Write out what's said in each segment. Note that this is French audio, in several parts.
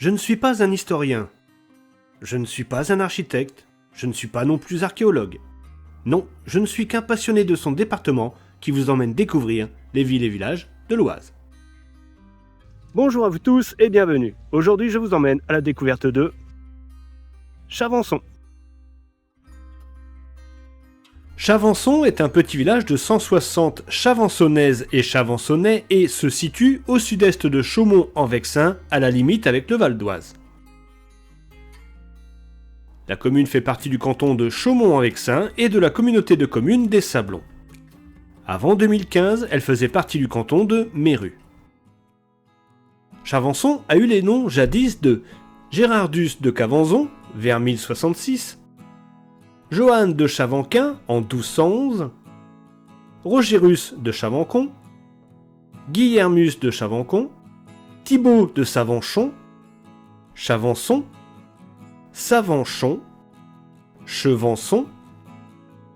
Je ne suis pas un historien. Je ne suis pas un architecte. Je ne suis pas non plus archéologue. Non, je ne suis qu'un passionné de son département qui vous emmène découvrir les villes et villages de l'Oise. Bonjour à vous tous et bienvenue. Aujourd'hui, je vous emmène à la découverte de Chavançon. Chavançon est un petit village de 160 Chavançonnaises et Chavançonnais et se situe au sud-est de Chaumont-en-Vexin, à la limite avec le Val d'Oise. La commune fait partie du canton de Chaumont-en-Vexin et de la communauté de communes des Sablons. Avant 2015, elle faisait partie du canton de Méru. Chavançon a eu les noms jadis de Gérardus de Cavanzon, vers 1066, Johanne de Chavanquin en 1211, Rogérus de Chavancon, Guillermus de Chavancon, Thibaut de Savanchon, Chavançon, Savanchon, Chevançon,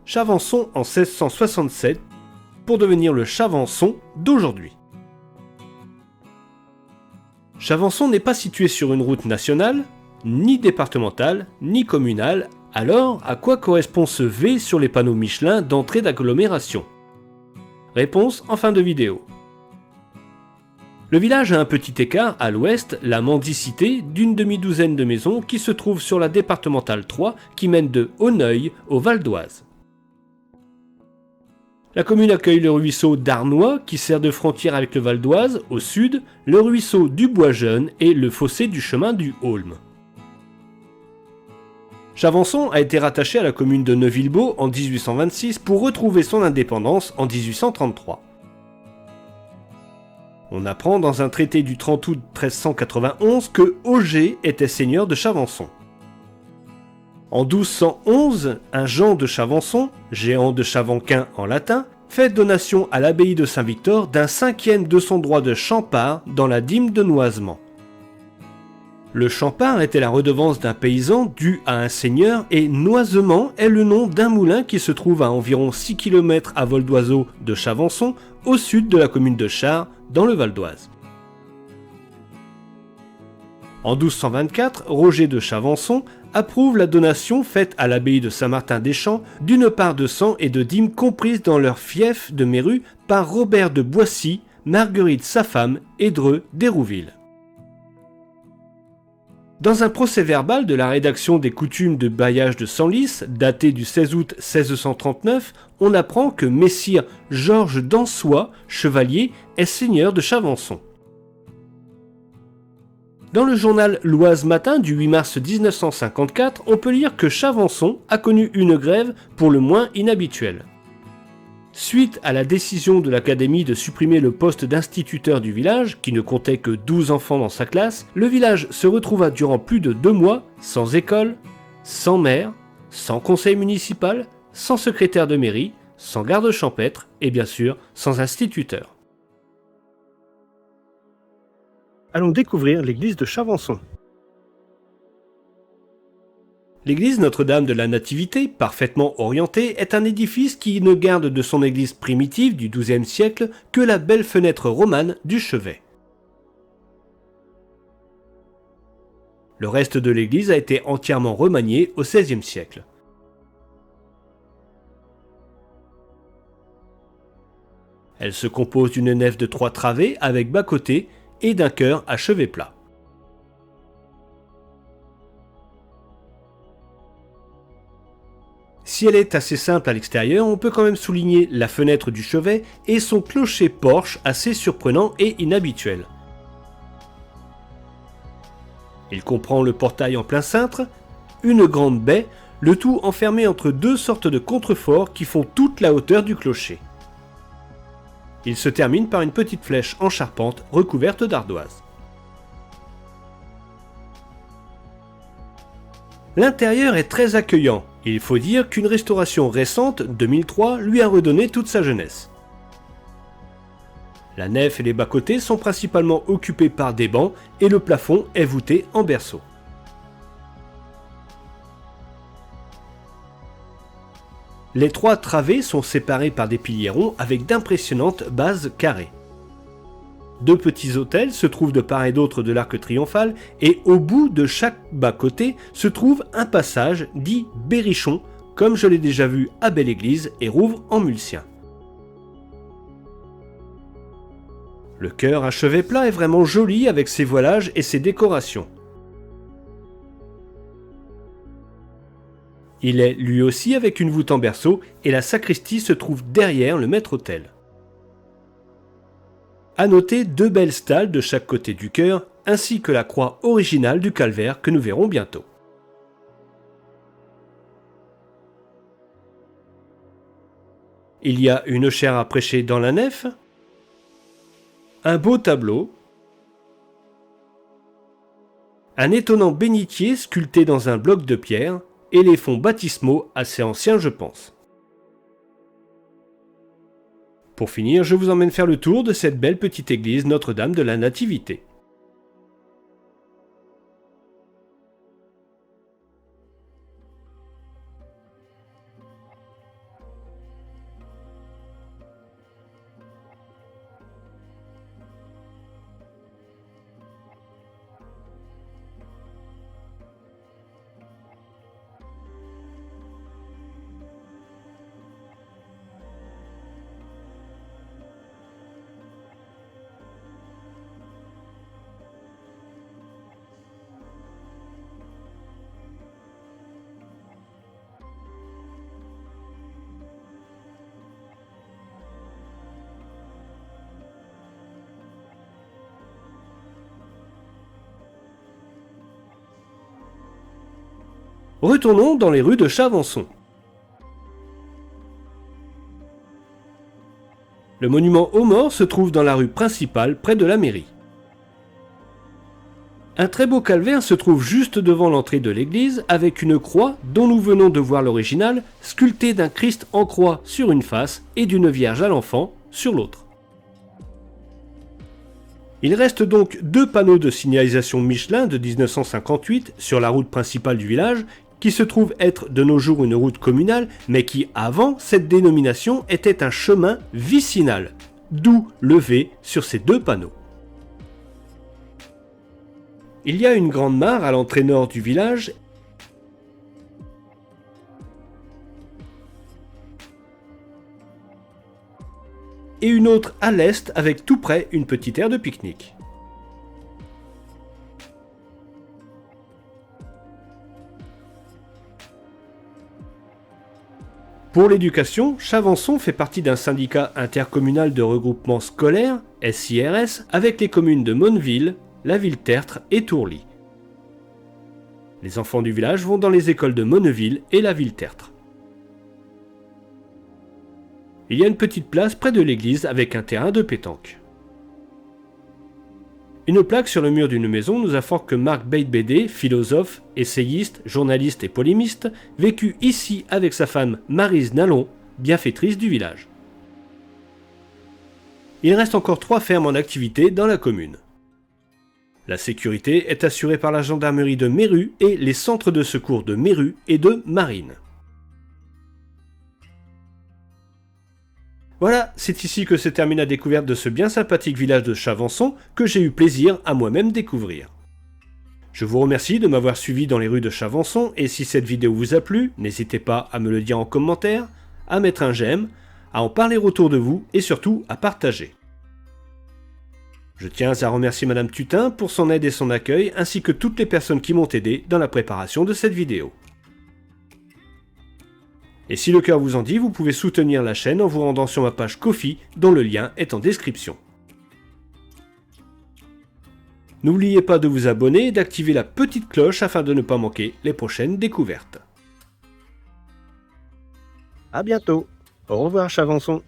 Chavançon en 1667 pour devenir le Chavançon d'aujourd'hui. Chavançon n'est pas situé sur une route nationale, ni départementale, ni communale. Alors, à quoi correspond ce V sur les panneaux Michelin d'entrée d'agglomération? Réponse en fin de vidéo. Le village a un petit écart à l'ouest, la mendicité d'une demi-douzaine de maisons qui se trouvent sur la départementale 3 qui mène de Honneuil au Val d'Oise. La commune accueille le ruisseau d'Arnois qui sert de frontière avec le Val d'Oise au sud, le ruisseau du Bois-Jeune et le fossé du chemin du Haulme. Chavançon a été rattaché à la commune de Neuvillebeau en 1826 pour retrouver son indépendance en 1833. On apprend dans un traité du 30 août 1391 que Auger était seigneur de Chavançon. En 1211, un Jean de Chavançon, géant de Chavanquin en latin, fait donation à l'abbaye de Saint-Victor d'un cinquième de son droit de Champard dans la dîme de Noisement. Le Champard était la redevance d'un paysan due à un seigneur et Noisement est le nom d'un moulin qui se trouve à environ 6 km à vol d'oiseau de Chavançon, au sud de la commune de Chars, dans le Val d'Oise. En 1224, Roger de Chavançon approuve la donation faite à l'abbaye de Saint-Martin-des-Champs d'une part de sang et de dîmes comprises dans leur fief de Méru par Robert de Boissy, Marguerite sa femme et Dreux d'Hérouville. Dans un procès-verbal de la rédaction des coutumes de bailliage de Senlis, daté du 16 août 1639, on apprend que messire Georges d'Ansois, chevalier, est seigneur de Chavançon. Dans le journal L'Oise Matin du 8 mars 1954, on peut lire que Chavançon a connu une grève pour le moins inhabituelle. Suite à la décision de l'académie de supprimer le poste d'instituteur du village, qui ne comptait que 12 enfants dans sa classe, le village se retrouva durant plus de 2 mois sans école, sans maire, sans conseil municipal, sans secrétaire de mairie, sans garde champêtre et bien sûr sans instituteur. Allons découvrir l'église de Chavançon. L'église Notre-Dame de la Nativité, parfaitement orientée, est un édifice qui ne garde de son église primitive du XIIe siècle que la belle fenêtre romane du chevet. Le reste de l'église a été entièrement remanié au XVIe siècle. Elle se compose d'une nef de 3 travées avec bas-côtés et d'un chœur à chevet plat. Si elle est assez simple à l'extérieur, on peut quand même souligner la fenêtre du chevet et son clocher-porche assez surprenant et inhabituel. Il comprend le portail en plein cintre, une grande baie, le tout enfermé entre 2 sortes de contreforts qui font toute la hauteur du clocher. Il se termine par une petite flèche en charpente recouverte d'ardoise. L'intérieur est très accueillant. Il faut dire qu'une restauration récente, 2003, lui a redonné toute sa jeunesse. La nef et les bas-côtés sont principalement occupés par des bancs et le plafond est voûté en berceau. Les 3 travées sont séparées par des piliers ronds avec d'impressionnantes bases carrées. 2 petits autels se trouvent de part et d'autre de l'arc triomphal et au bout de chaque bas-côté se trouve un passage dit berrichon, comme je l'ai déjà vu à Belle-Église et Rouvres en Mulcien. Le chœur à chevet plat est vraiment joli avec ses voilages et ses décorations. Il est lui aussi avec une voûte en berceau et la sacristie se trouve derrière le maître-autel. À noter 2 belles stalles de chaque côté du chœur ainsi que la croix originale du calvaire que nous verrons bientôt. Il y a une chaire à prêcher dans la nef, un beau tableau, un étonnant bénitier sculpté dans un bloc de pierre et les fonds baptismaux assez anciens je pense. Pour finir, je vous emmène faire le tour de cette belle petite église Notre-Dame de la Nativité. Retournons dans les rues de Chavançon. Le monument aux morts se trouve dans la rue principale près de la mairie. Un très beau calvaire se trouve juste devant l'entrée de l'église avec une croix dont nous venons de voir l'original sculptée d'un Christ en croix sur une face et d'une Vierge à l'enfant sur l'autre. Il reste donc 2 panneaux de signalisation Michelin de 1958 sur la route principale du village qui se trouve être de nos jours une route communale, mais qui avant cette dénomination était un chemin vicinal, d'où le V sur ces 2 panneaux. Il y a une grande mare à l'entrée nord du village et une autre à l'est avec tout près une petite aire de pique-nique. Pour l'éducation, Chavançon fait partie d'un syndicat intercommunal de regroupement scolaire, SIRS, avec les communes de Monneville, La Ville-Tertre et Tourly. Les enfants du village vont dans les écoles de Monneville et La Ville-Tertre. Il y a une petite place près de l'église avec un terrain de pétanque. Une plaque sur le mur d'une maison nous informe que Marc Beit-Bédé, philosophe, essayiste, journaliste et polémiste, vécut ici avec sa femme Maryse Nallon, bienfaitrice du village. Il reste encore 3 fermes en activité dans la commune. La sécurité est assurée par la gendarmerie de Méru et les centres de secours de Méru et de Marines. Voilà, c'est ici que se termine la découverte de ce bien sympathique village de Chavançon que j'ai eu plaisir à moi-même découvrir. Je vous remercie de m'avoir suivi dans les rues de Chavançon et si cette vidéo vous a plu, n'hésitez pas à me le dire en commentaire, à mettre un j'aime, à en parler autour de vous et surtout à partager. Je tiens à remercier Madame Tutin pour son aide et son accueil ainsi que toutes les personnes qui m'ont aidé dans la préparation de cette vidéo. Et si le cœur vous en dit, vous pouvez soutenir la chaîne en vous rendant sur ma page Ko-fi, dont le lien est en description. N'oubliez pas de vous abonner et d'activer la petite cloche afin de ne pas manquer les prochaines découvertes. A bientôt. Au revoir Chavançon.